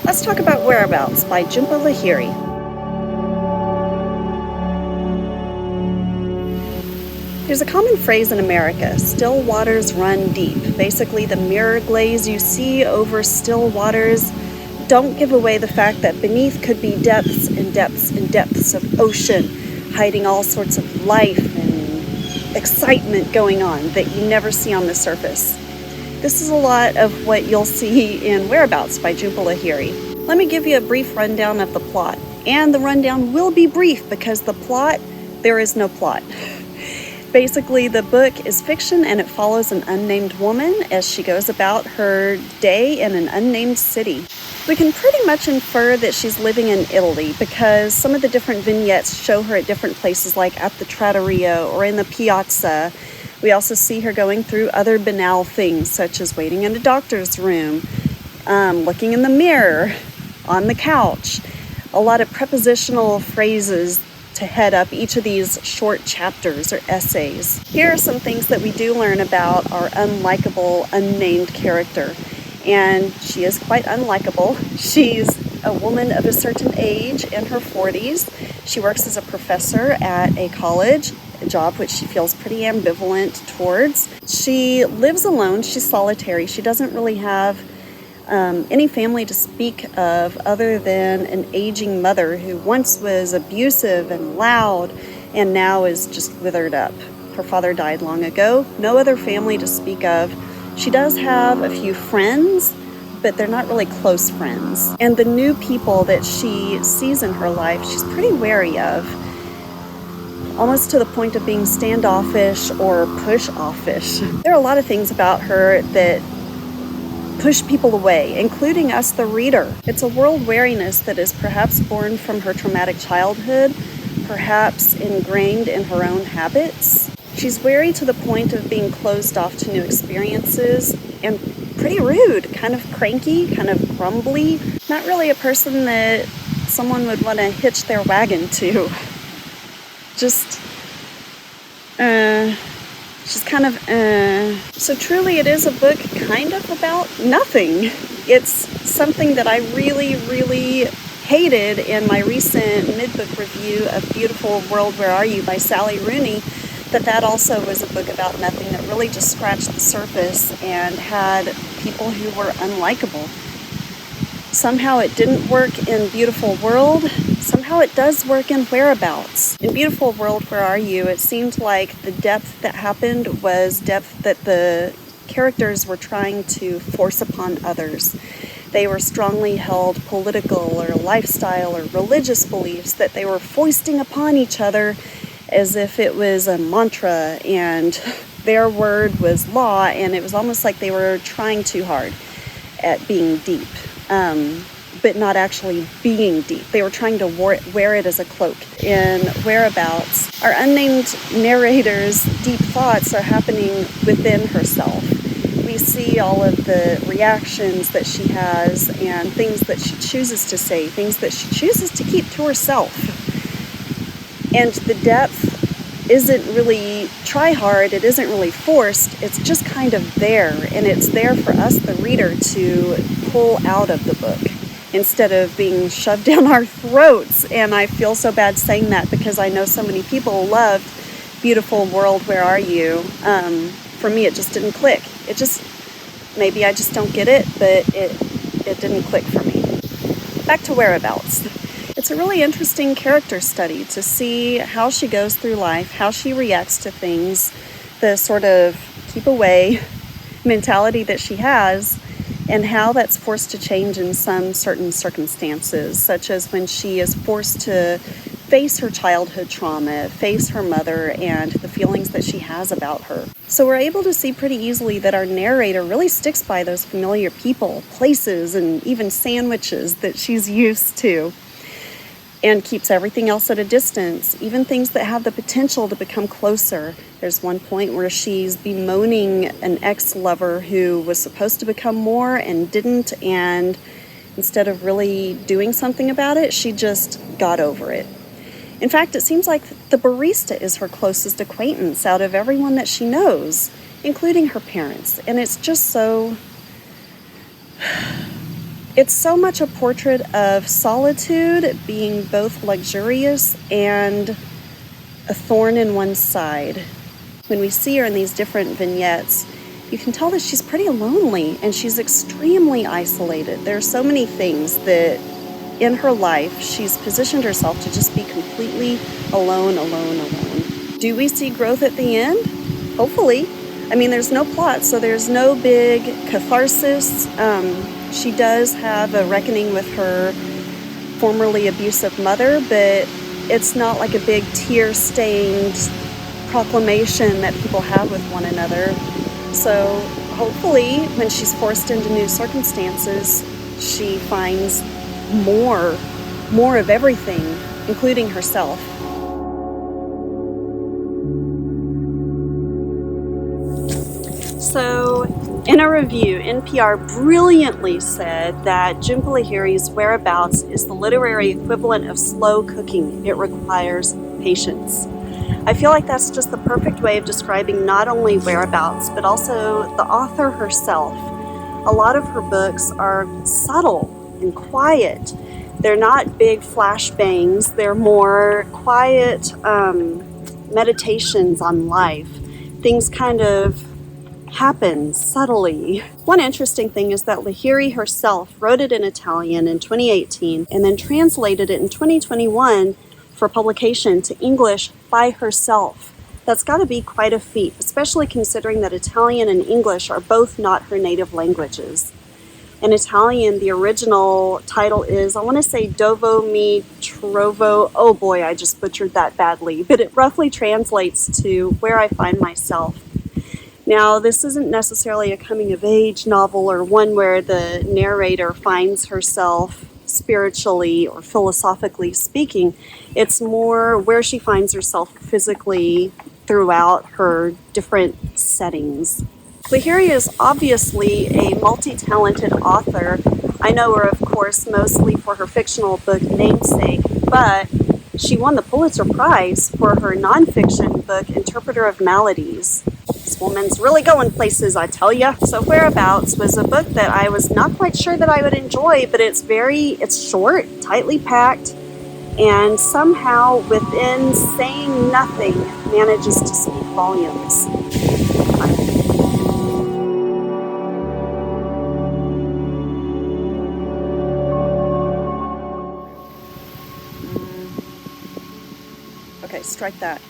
Let's talk about Whereabouts by Jhumpa Lahiri. There's a common phrase in America, still waters run deep. Basically, the mirror glaze you see over still waters don't give away the fact that beneath could be depths and depths and depths of ocean, hiding all sorts of life and excitement going on that you never see on the surface. This is a lot of what you'll see in Whereabouts by Jhumpa Lahiri. Let me give you a brief rundown of the plot. And the rundown will be brief because there is no plot. Basically, the book is fiction and it follows an unnamed woman as she goes about her day in an unnamed city. We can pretty much infer that she's living in Italy because some of the different vignettes show her at different places, like at the trattoria or in the piazza. We also see her going through other banal things, such as waiting in a doctor's room, looking in the mirror, on the couch. A lot of prepositional phrases to head up each of these short chapters or essays. Here are some things that we do learn about our unlikable, unnamed character. And she is quite unlikable. She's a woman of a certain age, in her 40s. She works as a professor at a college, a job which she feels pretty ambivalent towards. She lives alone. She's solitary. She doesn't really have any family to speak of other than an aging mother who once was abusive and loud and now is just withered up. Her father died long ago. No other family to speak of. She does have a few friends, but they're not really close friends. And the new people that she sees in her life, she's pretty wary of, almost to the point of being standoffish or push-offish. There are a lot of things about her that push people away, including us, the reader. It's a world wariness that is perhaps born from her traumatic childhood, perhaps ingrained in her own habits. She's wary to the point of being closed off to new experiences and pretty rude, kind of cranky, kind of grumbly. Not really a person that someone would want to hitch their wagon to. Just, she's kind of, So truly it is a book kind of about nothing. It's something that I really, really hated in my recent mid-book review of Beautiful World, Where Are You by Sally Rooney, that also was a book about nothing that really just scratched the surface and had people who were unlikable. Somehow it didn't work in Beautiful World. Somehow it does work in Whereabouts. In Beautiful World, Where Are You? It seemed like the depth that happened was depth that the characters were trying to force upon others. They were strongly held political or lifestyle or religious beliefs that they were foisting upon each other as if it was a mantra and their word was law, and it was almost like they were trying too hard at being deep, but not actually being deep. They were trying to wear it as a cloak. In Whereabouts, our unnamed narrator's deep thoughts are happening within herself. We see all of the reactions that she has and things that she chooses to say, things that she chooses to keep to herself. And the depth isn't really try hard, it isn't really forced, it's just kind of there. And it's there for us, the reader, to pull out of the book instead of being shoved down our throats. And I feel so bad saying that because I know so many people loved Beautiful World, Where Are You? For me, it just didn't click. Maybe I just don't get it, but it didn't click for me. Back to Whereabouts. It's a really interesting character study to see how she goes through life, how she reacts to things, the sort of keep away mentality that she has, and how that's forced to change in some certain circumstances, such as when she is forced to face her childhood trauma, face her mother, and the feelings that she has about her. So we're able to see pretty easily that our narrator really sticks by those familiar people, places, and even sandwiches that she's used to, and keeps everything else at a distance, even things that have the potential to become closer. There's one point where she's bemoaning an ex-lover who was supposed to become more and didn't, and instead of really doing something about it, she just got over it. In fact, it seems like the barista is her closest acquaintance out of everyone that she knows, including her parents. And it's just so It's so much a portrait of solitude being both luxurious and a thorn in one's side. When we see her in these different vignettes, you can tell that she's pretty lonely and she's extremely isolated. There are so many things that in her life she's positioned herself to just be completely alone. Do we see growth at the end? Hopefully. I mean, there's no plot, so there's no big catharsis. She does have a reckoning with her formerly abusive mother, but it's not like a big tear-stained proclamation that people have with one another. So hopefully, when she's forced into new circumstances, she finds more of everything, including herself. So, in a review, NPR brilliantly said that Jhumpa Lahiri's Whereabouts is the literary equivalent of slow cooking. It requires patience. I feel like that's just the perfect way of describing not only Whereabouts, but also the author herself. A lot of her books are subtle and quiet. They're not big flashbangs. They're more quiet meditations on life. Things kind of happen subtly. One interesting thing is that Lahiri herself wrote it in Italian in 2018 and then translated it in 2021 for publication to English by herself. That's got to be quite a feat, especially considering that Italian and English are both not her native languages. In Italian, the original title is, I want to say, Dovo mi trovo. Oh boy, I just butchered that badly, but it roughly translates to Where I Find Myself. Now, this isn't necessarily a coming-of-age novel or one where the narrator finds herself spiritually or philosophically speaking. It's more where she finds herself physically throughout her different settings. Lahiri is obviously a multi-talented author. I know her, of course, mostly for her fictional book Namesake, but she won the Pulitzer Prize for her nonfiction book Interpreter of Maladies. This woman's really going places, I tell ya. So Whereabouts was a book that I was not quite sure that I would enjoy, but it's short, tightly packed, and somehow within saying nothing manages to speak volumes. Okay, strike that.